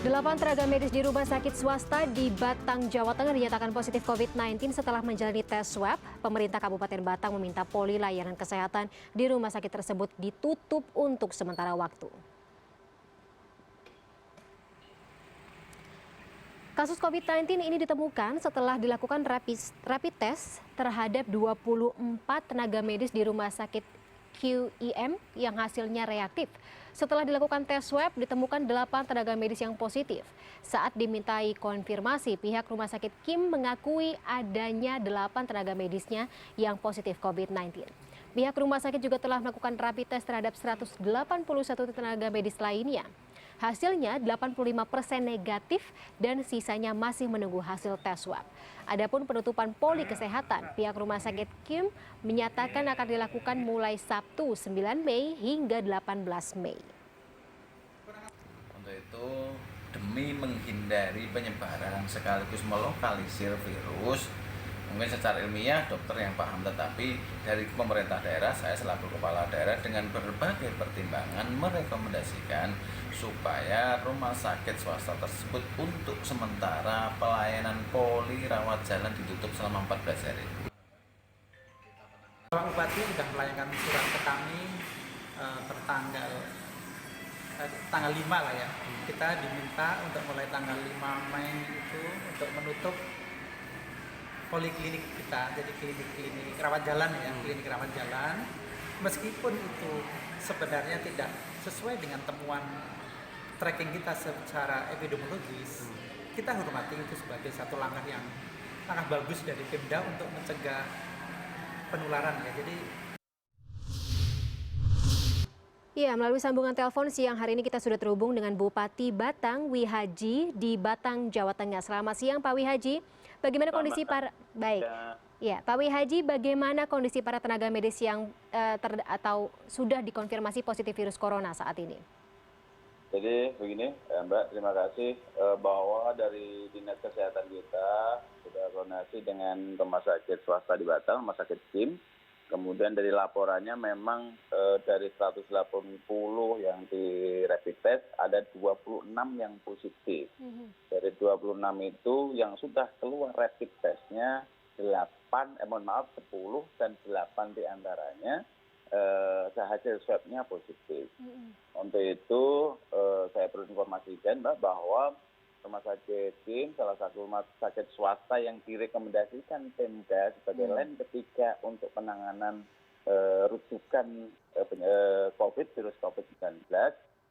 8 tenaga medis di rumah sakit swasta di Batang, Jawa Tengah dinyatakan positif COVID-19 setelah menjalani tes swab. Pemerintah Kabupaten Batang meminta poli layanan kesehatan di rumah sakit tersebut ditutup untuk sementara waktu. Kasus COVID-19 ini ditemukan setelah dilakukan rapid test terhadap 24 tenaga medis di rumah sakit QIM yang hasilnya reaktif. Setelah dilakukan tes swab, ditemukan 8 tenaga medis yang positif. Saat dimintai konfirmasi, pihak rumah sakit Kim mengakui adanya 8 tenaga medisnya yang positif COVID-19. Pihak rumah sakit juga telah melakukan rapid test terhadap 181 tenaga medis lainnya. Hasilnya 85% negatif dan sisanya masih menunggu hasil tes swab. Adapun penutupan poli kesehatan, pihak rumah sakit Kim menyatakan akan dilakukan mulai Sabtu 9 Mei hingga 18 Mei. Untuk itu, demi menghindari penyebaran sekaligus melokalisir virus, mungkin secara ilmiah dokter yang paham, tetapi dari pemerintah daerah, saya selaku kepala daerah dengan berbagai pertimbangan merekomendasikan supaya rumah sakit swasta tersebut untuk sementara pelayanan poli rawat jalan ditutup selama 14 hari. Pak Bupati sudah melayangkan surat ke kami tanggal 5 lah ya. Kita diminta untuk mulai tanggal 5 Mei itu untuk menutup poliklinik kita, jadi klinik rawat jalan ya, klinik rawat jalan. Meskipun itu sebenarnya tidak sesuai dengan temuan tracking kita secara epidemiologis, kita hormati itu sebagai satu langkah bagus dari Pemda untuk mencegah penularan ya. Jadi melalui sambungan telepon siang hari ini kita sudah terhubung dengan Bupati Batang, Wihaji di Batang, Jawa Tengah. Selamat siang Pak Wihaji. Bagaimana kondisi para Pak Wihaji, bagaimana kondisi para tenaga medis yang atau sudah dikonfirmasi positif virus corona saat ini? Jadi begini, Mbak, terima kasih bahwa dari Dinas Kesehatan kita sudah koordinasi dengan rumah sakit swasta di Batang, rumah sakit Kim. Kemudian dari laporannya memang dari 180 yang di rapid test ada 26 yang positif. Dari 26 itu yang sudah keluar rapid testnya 10 dan 8 diantaranya hasil swabnya positif. Untuk itu saya perlu informasikan Mbak bahwa rumah sakit Kim salah satu rumah sakit swasta yang direkomendasikan Pemda sebagai lain ketiga untuk penanganan rujukan virus COVID-19,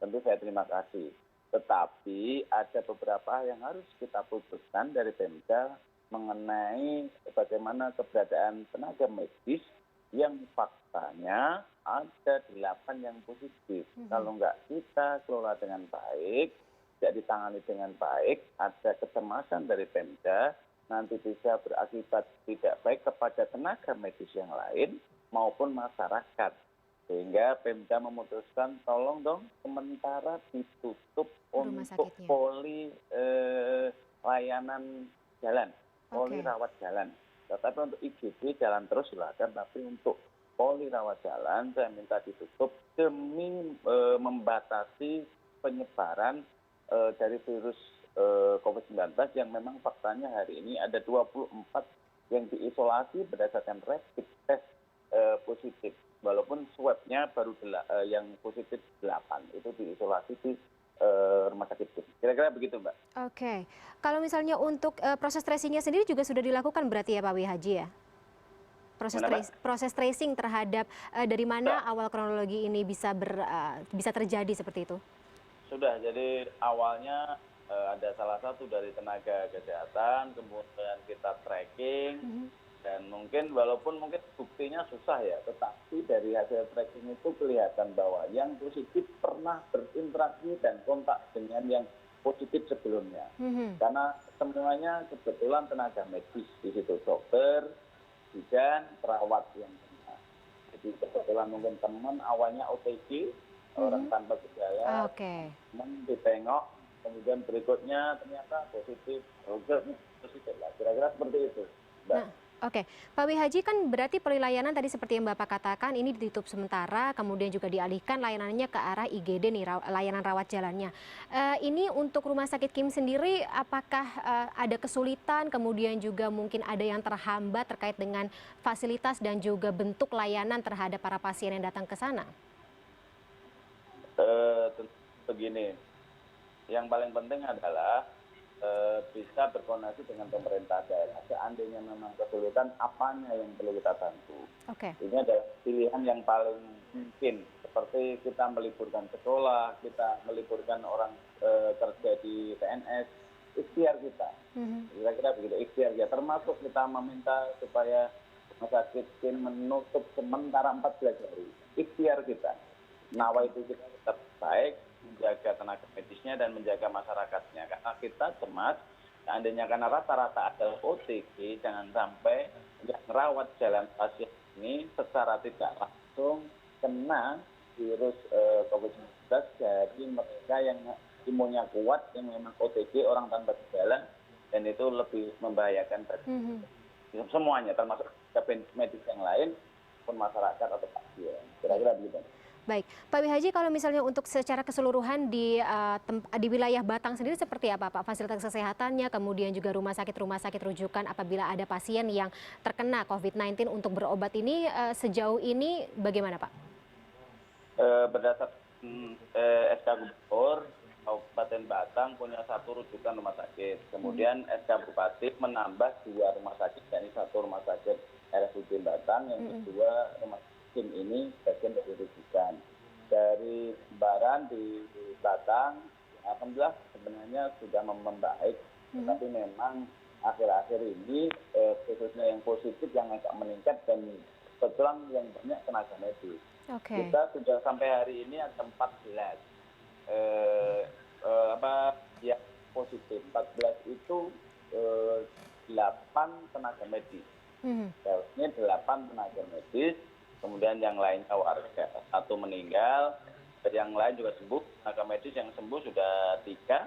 tentu saya terima kasih. Tetapi ada beberapa yang harus kita putuskan dari Pemda mengenai bagaimana keberadaan tenaga medis yang faktanya ada 8 yang positif. Kalau nggak kita kelola dengan baik, tidak ditangani dengan baik, ada kecemasan dari Pemda, nanti bisa berakibat tidak baik kepada tenaga medis yang lain maupun masyarakat. Sehingga Pemda memutuskan tolong dong sementara ditutup untuk poli layanan jalan, poli rawat jalan. Tetapi untuk IGD jalan terus silakan, tapi untuk poli rawat jalan saya minta ditutup demi membatasi penyebaran dari virus COVID-19 yang memang faktanya hari ini ada 24 yang diisolasi berdasarkan rapid test positif. Walaupun swabnya baru yang positif 8, itu diisolasi di rumah sakit. Kira-kira begitu Mbak. Oke, kalau misalnya untuk proses tracingnya sendiri juga sudah dilakukan berarti ya Pak Wihaji ya? Proses tracing terhadap dari mana awal kronologi ini bisa terjadi seperti itu? Sudah, jadi awalnya ada salah satu dari tenaga kesehatan, kemudian kita tracking, dan walaupun mungkin buktinya susah ya, tetapi dari hasil tracking itu kelihatan bahwa yang positif pernah berinteraksi dan kontak dengan yang positif sebelumnya. Karena semuanya kebetulan tenaga medis, di situ dokter, bidan, perawat yang kena. Jadi kebetulan mungkin teman awalnya OTG, orang tanpa gejala, ditengok, kemudian berikutnya ternyata positif lah. Kira-kira seperti itu, Mbak. Oke, Pak Wihaji, kan berarti pelayanan tadi seperti yang Bapak katakan ini ditutup sementara, kemudian juga dialihkan layanannya ke arah IGD nih, layanan rawat jalannya. Ini untuk Rumah Sakit Kim sendiri, apakah ada kesulitan, kemudian juga mungkin ada yang terhambat terkait dengan fasilitas dan juga bentuk layanan terhadap para pasien yang datang ke sana? Begini, yang paling penting adalah bisa berkoordinasi dengan pemerintah daerah. Seandainya memang kesulitan, apanya yang perlu kita bantu. Oke. Ini adalah pilihan yang paling mungkin. Seperti kita meliburkan sekolah, kita meliburkan orang kerja di PNS, ikhtiar kita. Kira-kira begitu, ikhtiar kita. Termasuk kita meminta supaya Rumah Sakit Kim menutup sementara 14 hari. Ikhtiar kita. Nawa itu kita tetap baik, menjaga tenaga medisnya dan menjaga masyarakatnya. Karena kita cemas, seandainya karena rata-rata ada OTG, jangan sampai yang merawat jalan pasien ini secara tidak langsung kena virus COVID-19 dari mereka yang imunnya kuat, yang memang OTG, orang tanpa gejala, dan itu lebih membahayakan bagi semuanya, termasuk medis yang lain, pun masyarakat atau pasien. Kira-kira begitu. Baik, Pak Wihaji, kalau misalnya untuk secara keseluruhan di wilayah Batang sendiri seperti apa Pak? Fasilitas kesehatannya, kemudian juga rumah sakit rujukan apabila ada pasien yang terkena COVID-19 untuk berobat ini sejauh ini bagaimana Pak? Berdasarkan SK Gubernur, Kabupaten Batang punya 1 rujukan rumah sakit. Kemudian SK Bupati menambah 2 rumah sakit, yakni 1 rumah sakit RSUD Batang, yang kedua rumah sakit Kim ini bagian dari rujukan. Dari Lebaran di Batang, alhamdulillah sebenarnya sudah membaik, tetapi memang akhir-akhir ini khususnya yang positif yang agak meningkat dan kebetulan yang banyak tenaga medis. Okay. Kita sudah sampai hari ini ada 14 yang positif. 14 itu 8 tenaga medis. Ini 8 tenaga medis. Kemudian yang lainnya warga, 1 meninggal, yang lain juga sembuh. Tenaga medis yang sembuh sudah 3,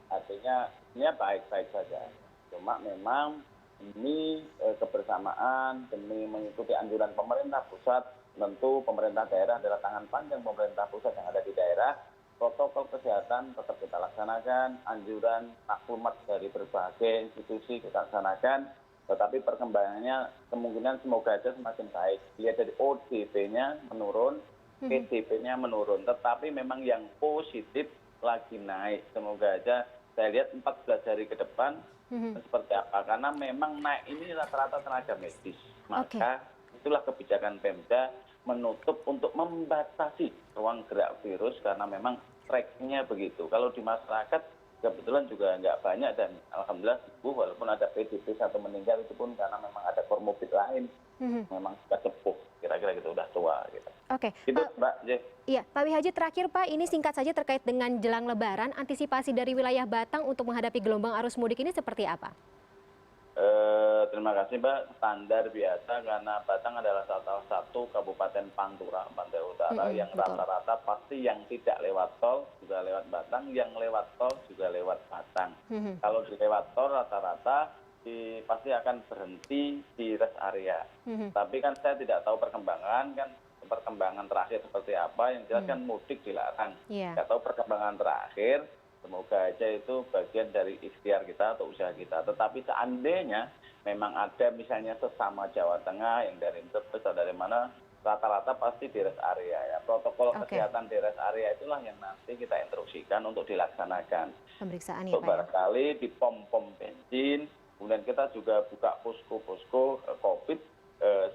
artinya ini baik-baik saja. Cuma memang ini kebersamaan demi mengikuti anjuran pemerintah pusat, tentu pemerintah daerah adalah tangan panjang pemerintah pusat yang ada di daerah. Protokol kesehatan tetap kita laksanakan, anjuran maklumat dari berbagai institusi kita laksanakan. Tetapi perkembangannya kemungkinan semoga aja semakin baik. Lihat dari ODP-nya menurun, PDP-nya menurun. Tetapi memang yang positif lagi naik. Semoga aja saya lihat 14 hari ke depan seperti apa. Karena memang naik ini rata-rata tenaga medis. Maka itulah kebijakan Pemda menutup untuk membatasi ruang gerak virus karena memang tracknya begitu. Kalau di masyarakat kebetulan juga nggak banyak dan alhamdulillah sembuh, walaupun ada PDP 1 meninggal itu pun karena memang ada komorbid lain, memang sudah sepuh, kira-kira gitu, udah tua gitu. Oke. Itu Mbak J. Iya, Pak Wihaji, terakhir Pak, ini singkat saja terkait dengan jelang Lebaran, antisipasi dari wilayah Batang untuk menghadapi gelombang arus mudik ini seperti apa? Terima kasih Mbak, standar biasa karena Batang adalah salah satu kabupaten Pantura, Pantai Utara yang rata-rata pasti yang tidak lewat tol juga lewat Batang, yang lewat tol juga lewat Batang. Kalau di lewat tol rata-rata pasti akan berhenti di rest area. Tapi kan saya tidak tahu perkembangan terakhir seperti apa, yang jelas kan mudik dilarang. Tidak tahu perkembangan terakhir. Semoga aja itu bagian dari ikhtiar kita atau usaha kita. Tetapi seandainya memang ada misalnya sesama Jawa Tengah yang dari Brebes atau dari mana, rata-rata pasti di rest area ya. Protokol kesehatan di rest area itulah yang nanti kita instruksikan untuk dilaksanakan. Pemeriksaan ya Pak. Barangkali di pom-pom bensin, kemudian kita juga buka posko-posko COVID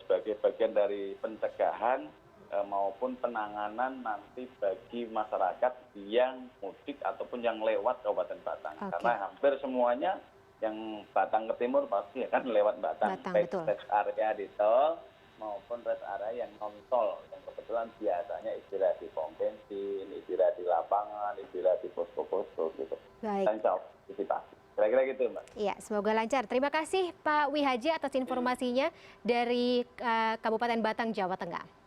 sebagai bagian dari pencegahan maupun penanganan nanti bagi masyarakat yang mudik ataupun yang lewat Kabupaten Batang. Karena hampir semuanya yang Batang ke timur pasti akan lewat Batang. Baik rest area di tol maupun rest area yang non tol. Yang kebetulan biasanya istirahat di pom bensin, istirahat di lapangan, istirahat di posko-posko gitu. Baik. Dan antisipasi. Kira-kira gitu Mbak. Iya, semoga lancar. Terima kasih Pak Wihaji atas informasinya dari Kabupaten Batang, Jawa Tengah.